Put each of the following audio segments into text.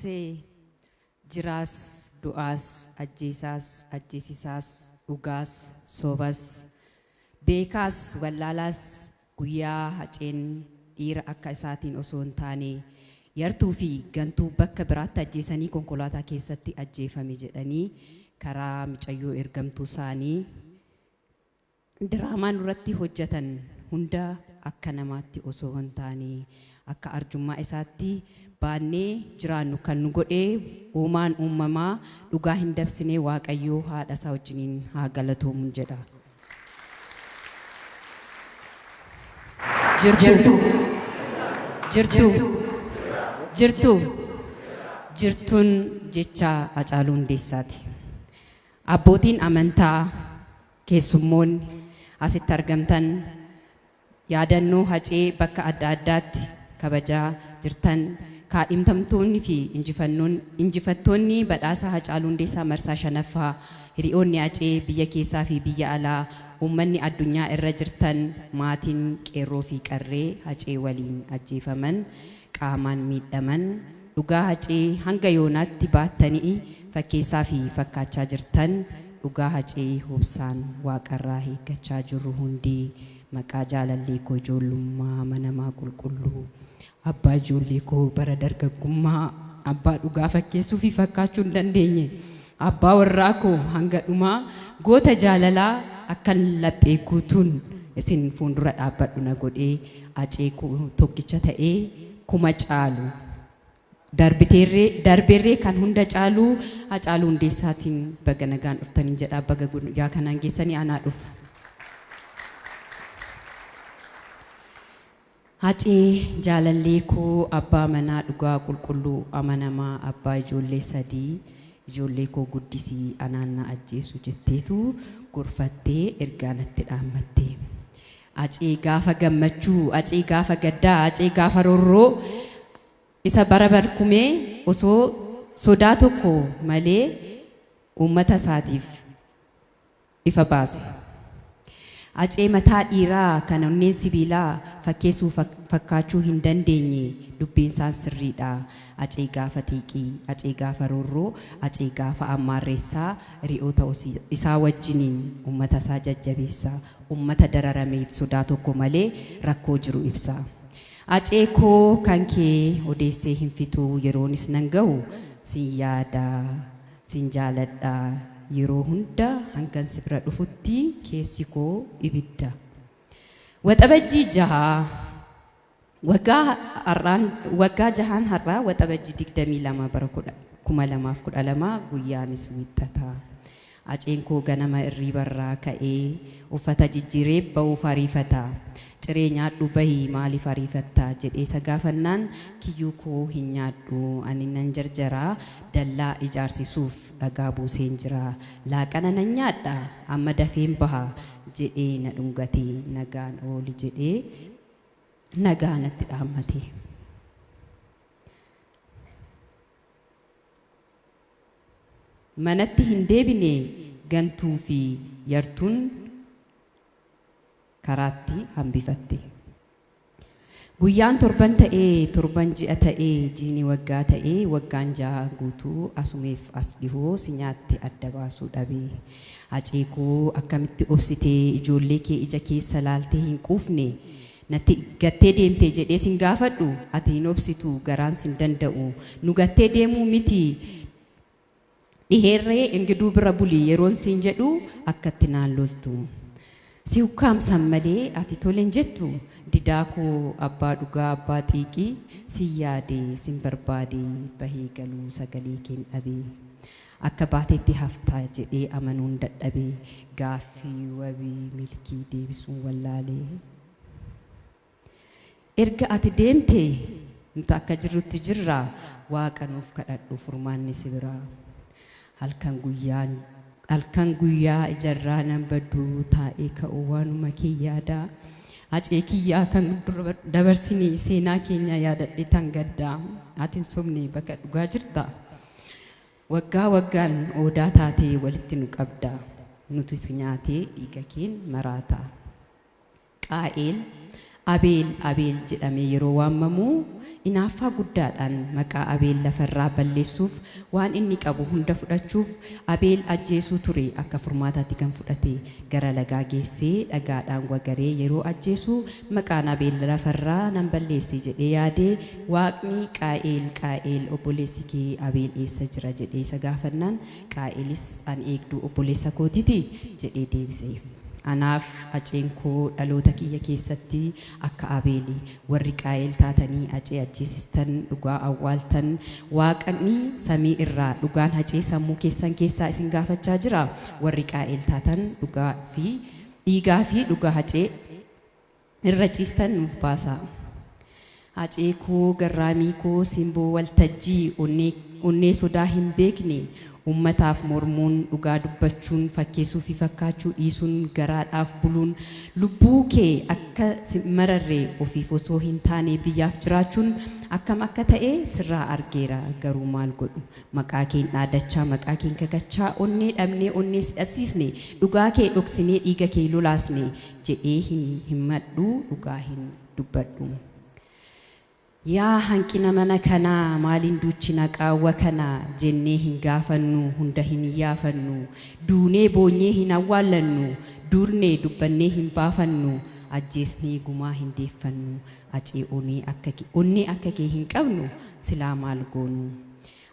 dursee jiraas du'aas ajjeesaas ajjeesisaas dhugaas soobas beekaas wallaalaas guyyaa haceen dhiira akka isaatiin osoo hin taane yartuu fi gantuu bakka biraatti ajjeesanii konkolaataa keessatti ajjeefame jedhanii karaa micayyoo ergamtuu isaanii diraamaan irratti hojjetan hunda akka namaatti osoo hin taane akka arjummaa isaatti baannee jiraannu kan nu godhee uumaan uumamaa dhugaa hin dabsine waaqayyoo haadha isaa wajjiniin haa galatoomu jedha. Jirtuun jecha Hacaaluu Hundeessaati. Abbootiin amantaa keessummoonni asitti argamtan yaadannoo hacee bakka adda addaatti kabajaa jirtan kaadhimtamtoonni fi injifattoonni badhaasa Hacaaluu Hundeessaa marsaa 5ffaa hiriyoonni hacee biyya keessaa fi biyya alaa ummanni addunyaa irra jirtan maatiin qeerroo fi qarree hacee waliin ajjeefaman qaamaan miidhaman dhugaa hacee hanga yoonaatti baattanii fakkeessaa fi fakkaachaa jirtan dhugaa hacee hobsaan waaqarraa hiikkachaa jirru hundi maqaa jaalallee koo ijoollummaa manamaa qulqulluu abbaa ijoollee koo bara dargaggummaa abbaa dhugaa fakkeessuu fi fakkaachuu hin dandeenye abbaa warraa koo hanga dhumaa goota jaalalaa akkan laphee guutuun isin fuuldura dhaabbadhu na godhee hacee tokkicha ta'ee kuma caalu darbeerree kan hunda caalu Hacaaluu Hundeessaatiin baga nagaan dhuftanii jedha baga guyyaa kanaan geessanii anaa dhufu. Hacee jaalallee koo abbaa manaa dhugaa qulqulluu amanamaa abbaa ijoollee 3 ijoollee koo guddisii anaan na ajjeesu jetteetu gorfattee ergaa natti dhaammatte. Hacee gaafa gammachuu, hacee gaafa gaddaa, hacee gaafa roorroo isa bara barkumee osoo sodaa tokko malee uummata isaatiif ifa baase. Hacee mataa dhiiraa kan onneen sibiilaa fakkeessuu fakkaachuu hin dandeenye dubbiin isaan sirriidha. Hacee gaafa xiiqii, hacee gaafa roorroo, hacee gaafa ammaarreessaa hiriyoota isaa wajjiniin uummata isaa jajjabeessa. Uummata dararameef sodaa tokko malee rakkoo jiru ibsa. Hacee koo kan kee odeessee hin fixu yeroonis nan gahu sin yaada sin jaaladha yeroo hunda hangan si bira dhufutti keessi koo ibidda. Waxabajjii 6 waggaa 6 har'aa waxabajjii 22 bara 2012 guyyaanis wiixxata. Haceen koo ganama irriibarraa ka'ee uffata jijjiiree ba'uuf ariifata. Ciree nyaadhu bahii maaliif ariifatta jedhee isa gaafannaan kiyyuu koo hin nyaadhu ani nan jarjaraa dallaa ijaarsisuuf dhagaa buuseen jira laaqana nan nyaadha amma dafeen baha jedhee na dhungatee nagaan ooli jedhee nagaa natti dhaammate. Manatti hin deebine gantuu fi yartuun karaatti hambifatte. Guyyaan 7 ta'ee 7 ji'a ta'ee jiini waggaa ta'ee waggaan 6 guutuu asumeef as dhihoo si nyaatte adda baasuu dhabee. Hacee koo akkamitti obsitee ijoollee kee ija keessa laaltee hin quufne natti gattee deemtee jedhee sin gaafadhu ati hin obsitu garaan sin danda'u nu gattee deemuu miti. Dhiheerree ingiduu bira bulii yeroon siin jedhu akkatti naan loltu. Si ukkaamsan malee ati toleen jettu didaa koo abbaa dhugaa abbaa xiiqii si yaadee sin barbaadee bahee galuu sagalee keen dhabee. Akka baateetti haftaa jedhee amanuun dadhabee gaaffii wabii milkii deebisuun wallaalee. Erga ati deemtee nuti akka jirrutti jirra waaqa nuuf kadhadhu furmaanni si biraa. Halkan guyyaa ijarraa nan baddu taa'ee ka'uu waanuma kee yaada. Hacee kiyyaa kan dabarsinii seenaa keenya yaadadhe tan gaddaa. Ati hin sobne bakka dhugaa jirta. Waggaa waggaan odaa taatee walitti nu qabda. Nuti su nyaatee dhiiga keen maraata. Qaa'eel Abeel jedhamee yeroo waamamu inaaffaa guddaadhaan maqaa Abeel lafarraa balleessuuf waan inni qabu hunda fudhachuuf Abeel ajjeesuu ture akka furmaataatti kan fudhate gara lagaa geessee dhagaadhaan wagaree yeroo ajjeesuu maqaan Abeel lafarraa nan balleessi jedhee yaadee Waaqni Qaa'eel obboleessi kee Abeel eessa jira jedhee isa gaafannaan Qaa'elis an eegduu obboleessa kootiti jedhee deebiseef. Anaaf aceen koo dhaloota kiyya keessatti akka Abeeli warri Qaa'eel taatanii acee ajjeesistan dhugaa awwaaltan Waaqni samii irraa dhugaan acee sammuu keessan keessaa isin gaafachaa jira warri Qaa'eel taatan dhiigaa fi dhugaa acee irra ciistan nuuf baasa. Acee koo garraamii koo simboo waltajjii onnee sodaa hin beekne ummataaf mormuun dhugaa dubbachuun fakkeessuu fi fakkaachuu dhiisuun garaadhaaf buluun lubbuu kee akka mararree ofiif osoo hin taane biyyaaf jiraachuun akkam akka ta'e sirraa argeera garuu maal godhu maqaa keen dhaadachaa maqaa keen kakachaa onnee dhabnee onnee si dhabsiisne dhugaa kee dhoksinee dhiiga kee lolaasne jedhee hin himadhu dhugaa hin dubbadhu. Yaa hanqina mana kanaa maaliin duuchina qaawwa kana jennee hin gaafannu hunda hin yaafannu duunee boonyee hin awwaallannu duurnee dubbannee hin baafannu ajjeesnee gumaa hin deeffannu acee onnee akka kee hin qabnu silaa maal goonu.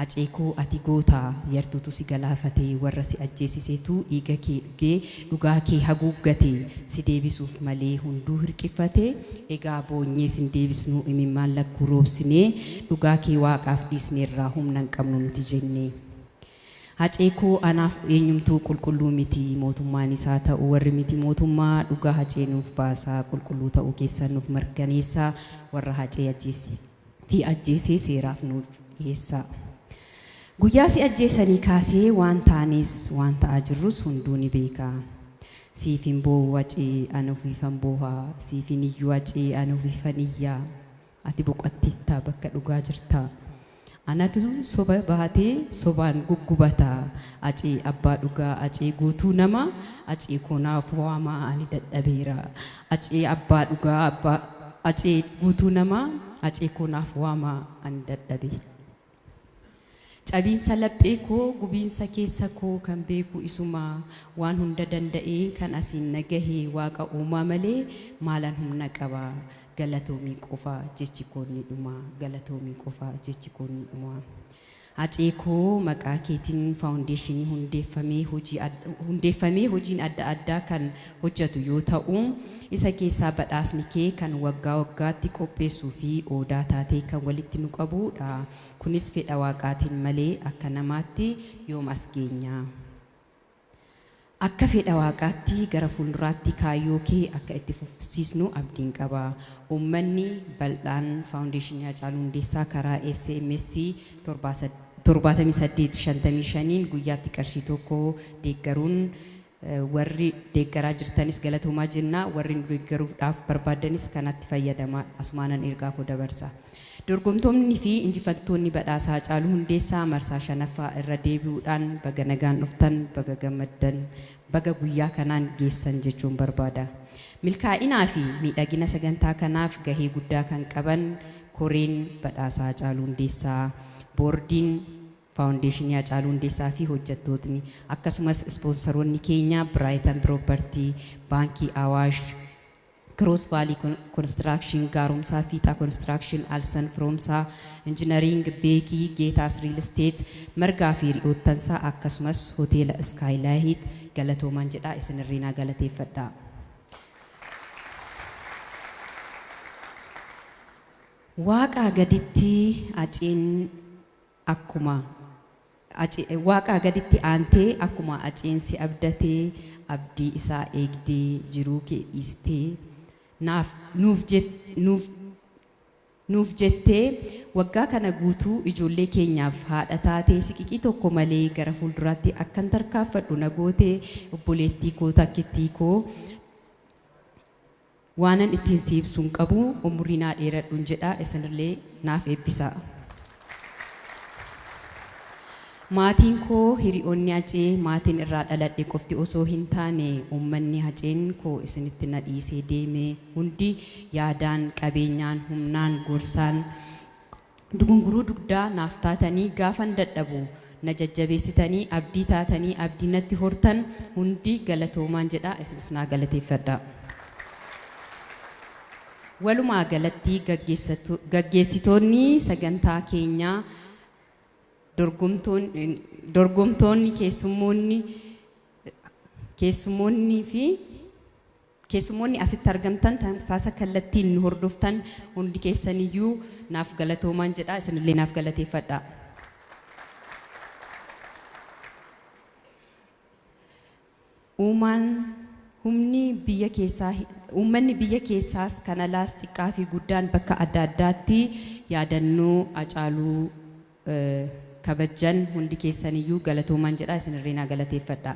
Acee koo ati goota yartuutu si galaafatee warra si ajjeesiseetu dhiiga kee dhugee dhugaa kee haguuggate si deebisuuf malee hunduu hirqiffate egaa boonyee sin deebisnu imimmaan lakkuu roobsinee dhugaa kee Waaqaaf dhiisneerraa humna hin qabnu nuti jennee. Acee koo anaaf eenyumtuu qulqulluu miti mootummaan isaa ta'u warri miti mootummaa dhugaa acee nuuf baasaa qulqulluu ta'uu keessan nuuf mirkaneessaa warra acee ajjeesee seeraaf nuuf dhiyeessaa. Guyyaa si ajjeesanii kaasee waan taanes waan ta'aa jirrus hunduu ni beeka. Siifin boo'u acee ana ofiifan boohaa siifin iyyuu acee ana ofiifan iyyaa ati boqotteettaa bakka dhugaa jirta. Anatu soba baatee sobaan guggubata acee abbaa dhugaa acee guutuu nama acee koonaaf waamaa ani dadhabeera acee abbaa dhugaa acee guutuu nama acee koonaaf waamaa ani dadhabeera. Cabiinsa laphee koo gubiinsa keessa koo kan beeku isuma waan hunda danda'ee kan asiin nagahee Waaqa uumaa malee maalan humna qaba galatoomii qofa jechi koonni dhuma galatoomii qofa jechi koonni dhuma. Acee koo maqaa keetiin faawundeeshinii hundeeffamee hojiin adda addaa kan hojjetu yoo ta'u isa keessaa badhaasni kee kan waggaa waggaatti qopheessuu fi odaa taatee kan walitti nu qabudha. Kunis fedha Waaqaatiin malee akka namaatti yoom as geenya. Akka fedha Waaqaatti gara fuulduraatti kaayyoo kee akka itti fufsiisnu abdiin qaba. Uummanni bal'aan faawundeeshinii Hacaaluu Hundeessaa karaa SMS 7855 guyyaatti qarshii tokko deeggaruun warri deeggaraa jirtanis galatoomaa jenna warri nu deeggaruudhaaf barbaadanis kanatti fayyadamaa asumaanan ergaa koo dabarsa. Dorgomtoonni fi injifattoonni badhaasaa Hacaaluu Hundeessaa marsaa 5ffaa irra deebi'uudhaan baga nagaan dhuftan baga gammaddan baga guyyaa kanaan geessan jechuun barbaada. Milkaa'inaa fi miidhagina sagantaa kanaaf gahee guddaa kan qaban koreen badhaasaa Hacaaluu Hundeessaa boordiin faawundeeshinii Hacaaluu Hundeessaa fi hojjettootni akkasumas ispoonsaroonni keenya Brighton Property, Baankii Awaash, Cross Valley Construction, Gaaromsaa Fiixaa Construction, Alsan Firoomsaa, Engineering, Beekii, Geetaas Real Estate, Margaa fi Ri'oottansaa akkasumas Hoteela Skylight galatoomaan jedhaa isin irriinaa galateeffadhaa. Waaqaa gaditti aceen akkuma Waaqa gaditti aantee akkuma aceensi abdatee abdii isaa eegdee jiruu kee dhiistee nuuf jettee waggaa kana guutuu ijoollee keenyaaf haadha taatee siqiqii tokko malee gara fuulduraatti akkan tarkaanfadhu na gootee obboleettii koo takkittii koo waanan ittiin si ibsuun qabu umurii naa dheeradhuun jedhaa isinillee naaf eebbisaa. maatiin koo hiriyoonni Hacee maatiin irraa dhaladhe qofti osoo hin taane uummanni Haceen koo isinitti na dhiisee deeme hundi yaadaan qabeenyaan humnaan gorsaan dugunguruu dugdaa naaf taatanii gaafan dadhabu na jajjabeessitanii abdii taatanii abdii natti hortan hundi galatoomaan jedha isinis naa galateeffadha. Walumaa galatti gaggeessitoonni sagantaa keenyaa dorgomtoonni keessummoonni asitti argamtan tamsaasa kallattiin nu hordoftan hundi keessaniyyuu naaf galatoomaan jedha isinillee naaf galateeffadha. Uummanni biyya keessaas kan alaas xiqqaa fi guddaan bakka adda addaatti yaadannoo Hacaaluu kabajan hundi keessaniyyuu galatoomaan jedha isinirree naa galateeffadha.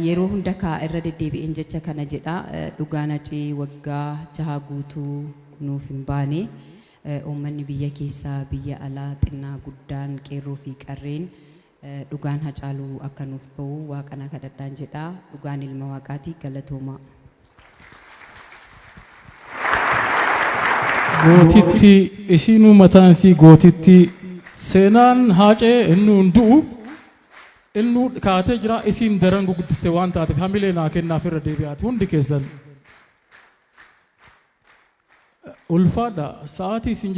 Yeroo hunda irra deddeebi'een jecha kana jedha dhugaan Hacee waggaa 6 guutuu nuuf hin baane uummanni biyya keessaa biyya alaa xinnaa guddaan qeerroo fi qarreen dhugaan Hacaaluu akka nuuf ba'u waaqana kadhadhaan jedha dhugaan ilma waaqaati galatoomaa. Gootitti ishiinuu mataan isii gootitti seenaan Hacee inni hundu'u inni kaatee jira isiin daran guddiste waan taateef hamilee naa kennaaf irra deebi'aati hundi keessan ulfaadha sa'aatii isin